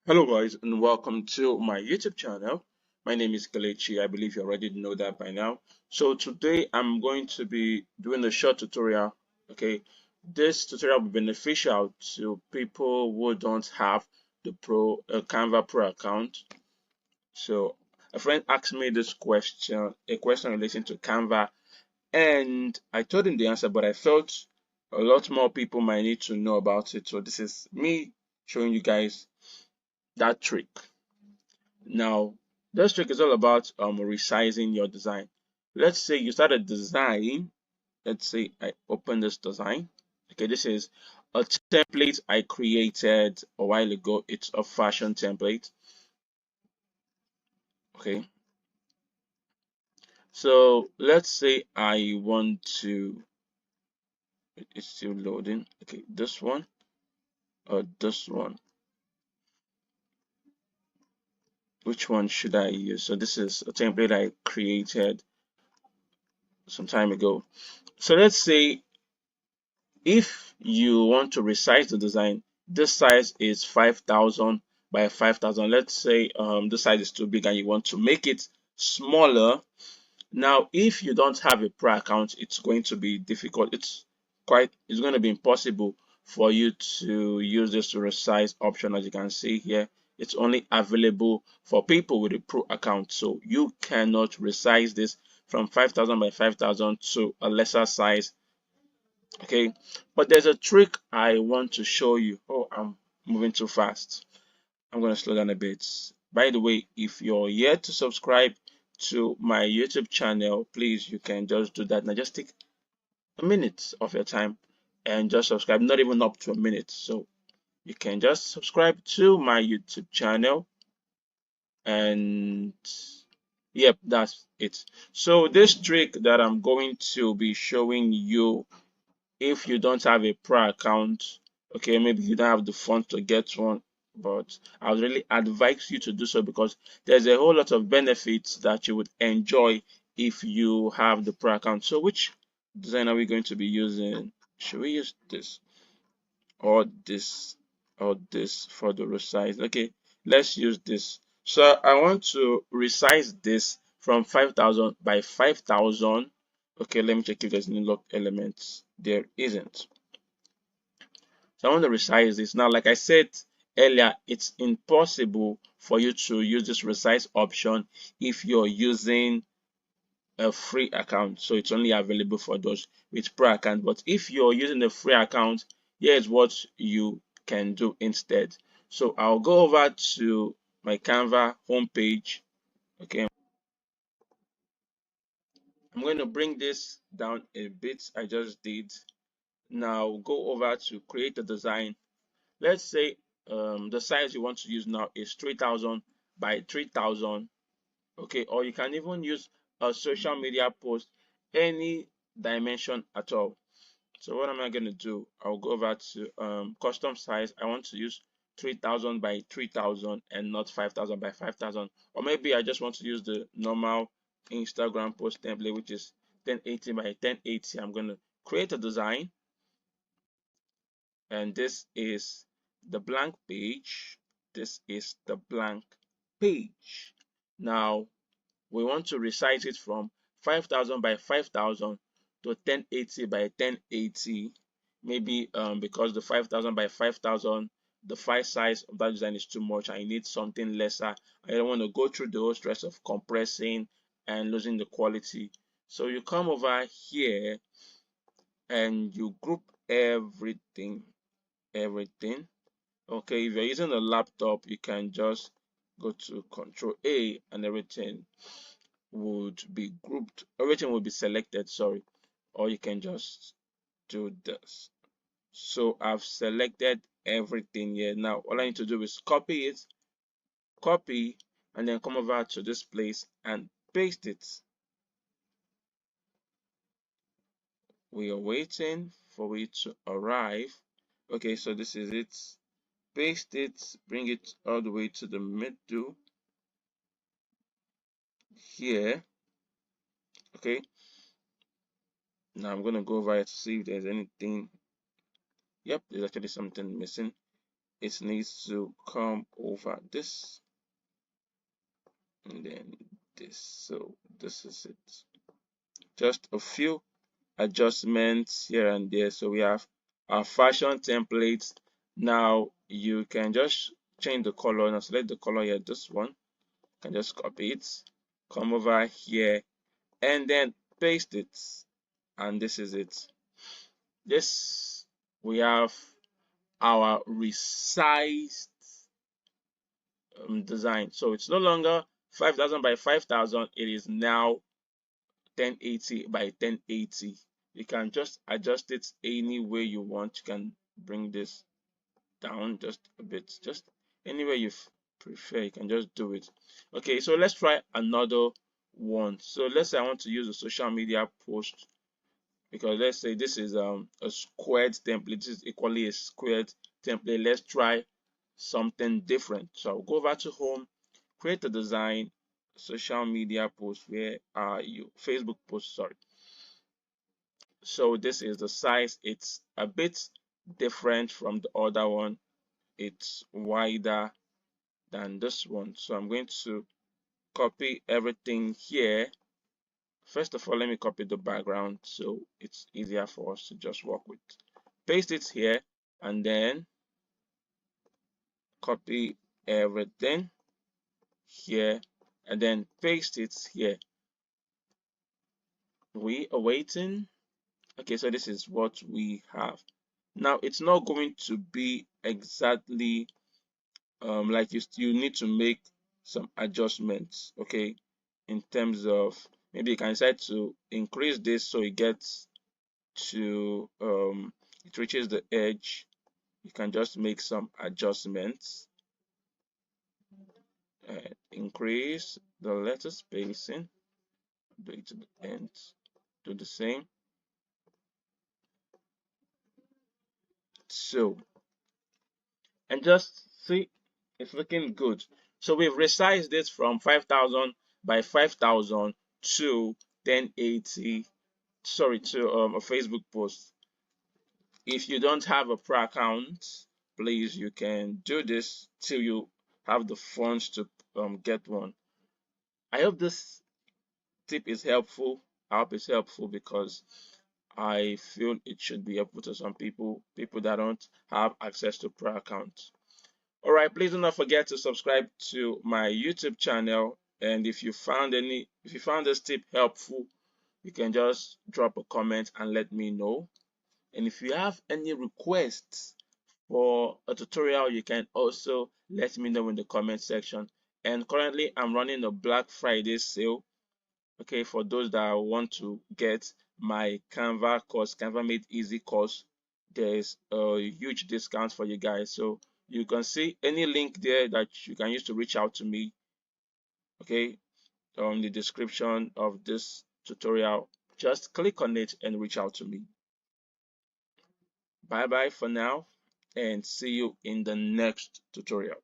Hello guys and welcome to my YouTube channel. My name is Kelechi. I believe you already know that by now. So today I'm going to be doing a short tutorial. Okay, this tutorial will be beneficial to people who don't have the Canva Pro account. So a friend asked me this question, a question relating to Canva, and I told him the answer, but I felt a lot more people might need to know about it. So this is me showing you guys that trick. Now, this trick is all about resizing your design. Let's say you start a design. Let's say I open this design. Okay, this is a template I created a while ago. It's a fashion template. Okay, so let's say I want to. It's still loading. Okay, this one or this one. Which one should I use? So this is a template I created some time ago. So let's say if you want to resize the design, this size is 5,000 by 5,000. Let's say this size is too big and you want to make it smaller. Now, if you don't have a pro account, it's going to be difficult. It's going to be impossible for you to use this resize option. As you can see here, it's only available for people with a pro account. So you cannot resize this from 5,000 by 5,000 to a lesser size. Okay, but there's a trick I want to show you. Oh, I'm moving too fast. I'm going to slow down a bit. By the way, if you're yet to subscribe to my YouTube channel, please, you can just do that. Now, just take a minute of your time and just subscribe, not even up to a minute. So you can just subscribe to my YouTube channel, and yep, that's it. So this trick that I'm going to be showing you, if you don't have a pro account, okay, maybe you don't have the funds to get one, but I would really advise you to do so because there's a whole lot of benefits that you would enjoy if you have the pro account. So which design are we going to be using? Should we use this or this or this for the resize? Okay, let's use this. So I want to resize this from 5,000 by 5,000. Okay, let me check if there's any lock elements. There isn't. So I want to resize this. Now, like I said earlier, it's impossible for you to use this resize option if you're using a free account. So it's only available for those with pro account. But if you're using a free account, here's what you can do instead. So I'll go over to my Canva homepage. Okay, I'm going to bring this down a bit. I just did. Now go over to create a design. Let's say the size you want to use now is 3,000 by 3,000. Okay, or you can even use a social media post, any dimension at all. So what am I going to do? I'll go over to custom size. I want to use 3,000 by 3,000 and not 5,000 by 5,000. Or maybe I just want to use the normal Instagram post template, which is 1080 by 1080. I'm going to create a design, and this is the blank page. This is the blank page. Now we want to resize it from 5,000 by 5,000 to 1080 by 1080. Maybe because the 5,000 by 5,000, the file size of that design is too much. I need something lesser. I don't want to go through the whole stress of compressing and losing the quality. So you come over here and you group everything. Okay, if you're using a laptop, you can just go to Control A and everything would be grouped, everything will be selected, sorry, or you can just do this. So I've selected everything here. Now all I need to do is copy it, copy, and then come over to this place and paste it. We are waiting for it to arrive. Okay, so this is it. Paste it, bring it all the way to the middle here. Okay, now I'm gonna go over it to see if there's anything. Yep, there's actually something missing. it needs to come over this and then this. So this is it. Just a few adjustments here and there. So we have our fashion templates. Now you can just change the color. Now select the color here, this one. You can just copy it, come over here, and then paste it. And this is it. This we have our resized design. So it's no longer 5,000 by 5,000. It is now 1080 by 1080. You can just adjust it any way you want. You can bring this down just a bit, just any way you prefer. You can just do it. Okay, so let's try another one. So let's say I want to use a social media post, because let's say this is a squared template. This is equally a squared template. Let's try something different. So I'll go over to home, create a design, social media post. Where are you? Facebook post, sorry. So this is the size. It's a bit different from the other one. It's wider than this one. So I'm going to copy everything here. First of all, let me copy the background so it's easier for us to just work with. Paste it here and then copy everything here and then paste it here. We are waiting. Okay, so this is what we have. Now it's not going to be exactly like you need to make some adjustments, okay, in terms of maybe you can decide to increase this so it gets to it reaches the edge. You can just make some adjustments, increase the letter spacing, do it to the end, do the same. So, and just see, it's looking good. So we've resized this from 5,000 by 5,000 to 1080, sorry, to a Facebook post. If you don't have a pro account, please, you can do this till you have the funds to get one. I hope this tip is helpful. I hope it's helpful because I feel it should be helpful to some people that don't have access to pro accounts. All right, please do not forget to subscribe to my YouTube channel. And if you found this tip helpful, you can just drop a comment and let me know. And if you have any requests for a tutorial, you can also let me know in the comment section. And currently I'm running a Black Friday sale, okay, for those that want to get my Canva course, Canva Made Easy course. There's a huge discount for you guys, so you can see any link there that you can use to reach out to me, okay, on the description of this tutorial. Just click on it and reach out to me. Bye bye for now, and see you in the next tutorial.